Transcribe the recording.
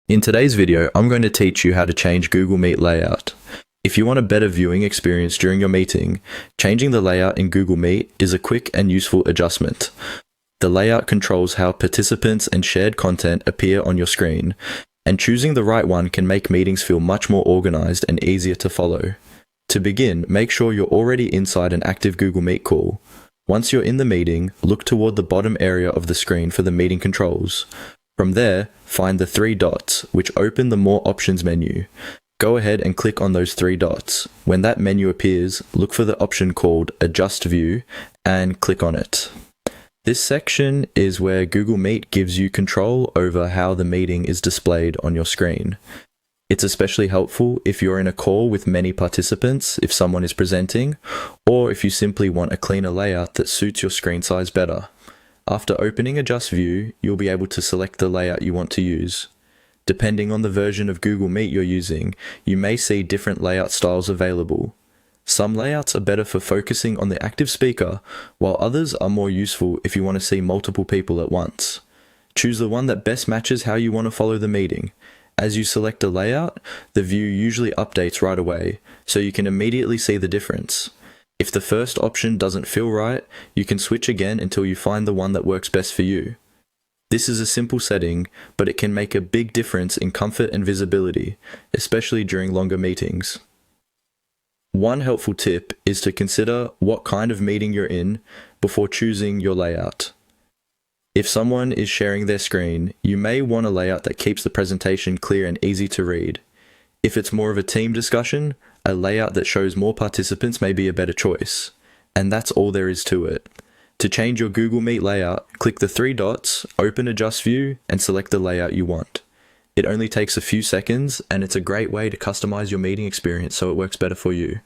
In today's video, I'm going to teach you how to change Google Meet layout. If you want a better viewing experience during your meeting, changing the layout in Google Meet is a quick and useful adjustment. The layout controls how participants and shared content appear on your screen, and choosing the right one can make meetings feel much more organized and easier to follow. To begin, make sure you're already inside an active Google Meet call. Once you're in the meeting, look toward the bottom area of the screen for the meeting controls. From there, find the three dots, which open the More Options menu. Go ahead and click on those three dots. When that menu appears, look for the option called Adjust View and click on it. This section is where Google Meet gives you control over how the meeting is displayed on your screen. It's especially helpful if you're in a call with many participants, if someone is presenting, or if you simply want a cleaner layout that suits your screen size better. After opening Adjust View, you'll be able to select the layout you want to use. Depending on the version of Google Meet you're using, you may see different layout styles available. Some layouts are better for focusing on the active speaker, while others are more useful if you want to see multiple people at once. Choose the one that best matches how you want to follow the meeting. As you select a layout, the view usually updates right away, so you can immediately see the difference. If the first option doesn't feel right, you can switch again until you find the one that works best for you. This is a simple setting, but it can make a big difference in comfort and visibility, especially during longer meetings. One helpful tip is to consider what kind of meeting you're in before choosing your layout. If someone is sharing their screen, you may want a layout that keeps the presentation clear and easy to read. If it's more of a team discussion, a layout that shows more participants may be a better choice. And that's all there is to it. To change your Google Meet layout, click the three dots, open Adjust View, and select the layout you want. It only takes a few seconds, and it's a great way to customize your meeting experience so it works better for you.